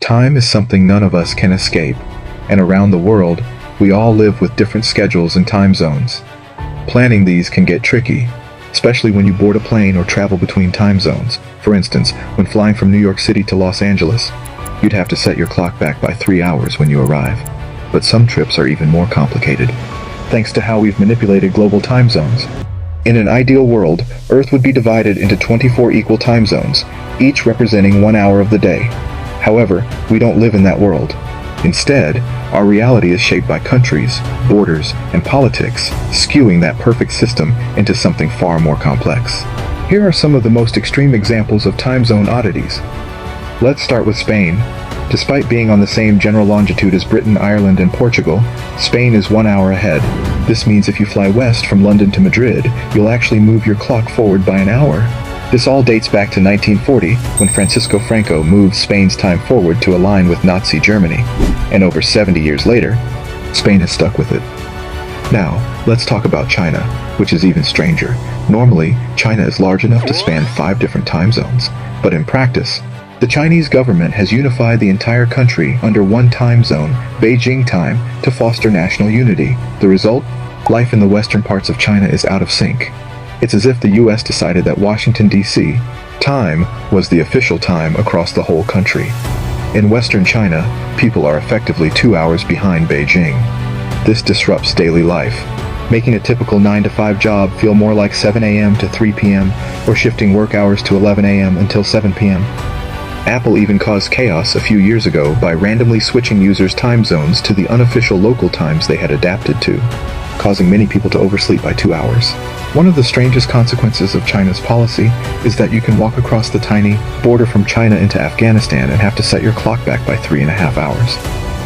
Time is something none of us can escape, and around the world, we all live with different schedules and time zones. Planning these can get tricky, especially when you board a plane or travel between time zones. For instance, when flying from New York City to Los Angeles, you'd have to set your clock back by 3 hours when you arrive. But some trips are even more complicated, thanks to how we've manipulated global time zones. In an ideal world, Earth would be divided into 24 equal time zones, each representing 1 hour of the day. However, we don't live in that world. Instead, our reality is shaped by countries, borders, and politics, skewing that perfect system into something far more complex. Here are some of the most extreme examples of time zone oddities. Let's start with Spain. Despite being on the same general longitude as Britain, Ireland, and Portugal, Spain is 1 hour ahead. This means if you fly west from London to Madrid, you'll actually move your clock forward by an hour. This all dates back to 1940, when Francisco Franco moved Spain's time forward to align with Nazi Germany, and over 70 years later, Spain has stuck with it. Now, let's talk about China, which is even stranger. Normally, China is large enough to span 5 different time zones, but in practice, the Chinese government has unified the entire country under one time zone, Beijing time, to foster national unity. The result? Life in the western parts of China is out of sync. It's as if the US decided that Washington, D.C. time was the official time across the whole country. In Western China, people are effectively 2 hours behind Beijing. This disrupts daily life, making a typical 9-to-5 job feel more like 7 a.m. to 3 p.m. or shifting work hours to 11 a.m. until 7 p.m. Apple even caused chaos a few years ago by randomly switching users' time zones to the unofficial local times they had adapted to, causing many people to oversleep by 2 hours. One of the strangest consequences of China's policy is that you can walk across the tiny border from China into Afghanistan and have to set your clock back by 3.5 hours.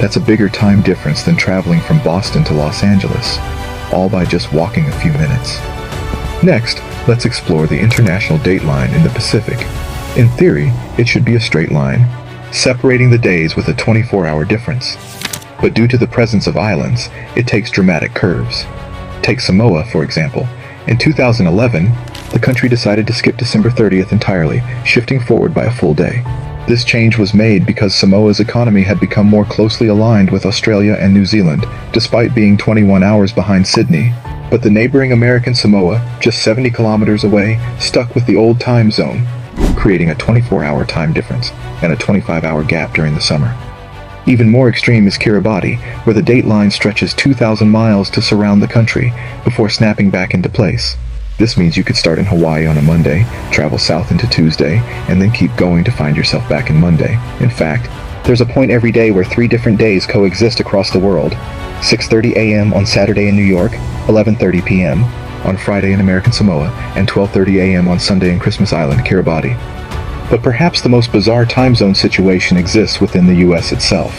That's a bigger time difference than traveling from Boston to Los Angeles, all by just walking a few minutes. Next, let's explore the international date line in the Pacific. In theory, it should be a straight line, separating the days with a 24-hour difference. But due to the presence of islands, it takes dramatic curves. Take Samoa, for example. In 2011, the country decided to skip December 30th entirely, shifting forward by a full day. This change was made because Samoa's economy had become more closely aligned with Australia and New Zealand, despite being 21 hours behind Sydney. But the neighboring American Samoa, just 70 kilometers away, stuck with the old time zone, creating a 24-hour time difference and a 25-hour gap during the summer. Even more extreme is Kiribati, where the date line stretches 2,000 miles to surround the country before snapping back into place. This means you could start in Hawaii on a Monday, travel south into Tuesday, and then keep going to find yourself back in Monday. In fact, there's a point every day where 3 different days coexist across the world. 6:30 a.m. on Saturday in New York, 11:30 p.m. on Friday in American Samoa, and 12:30 a.m. on Sunday in Christmas Island, Kiribati. But perhaps the most bizarre time zone situation exists within the US itself.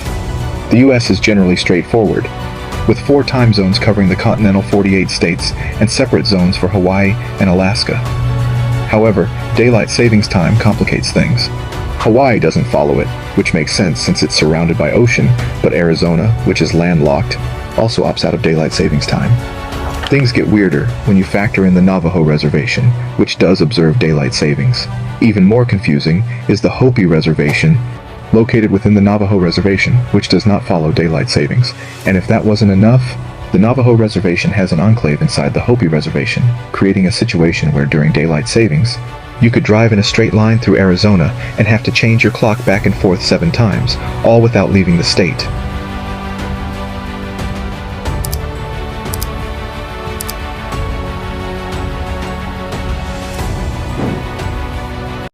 The US is generally straightforward, with 4 time zones covering the continental 48 states and separate zones for Hawaii and Alaska. However, daylight savings time complicates things. Hawaii doesn't follow it, which makes sense since it's surrounded by ocean, but Arizona, which is landlocked, also opts out of daylight savings time. Things get weirder when you factor in the Navajo Reservation, which does observe daylight savings. Even more confusing is the Hopi Reservation, located within the Navajo Reservation, which does not follow daylight savings. And if that wasn't enough, the Navajo Reservation has an enclave inside the Hopi Reservation, creating a situation where during daylight savings, you could drive in a straight line through Arizona and have to change your clock back and forth 7 times, all without leaving the state.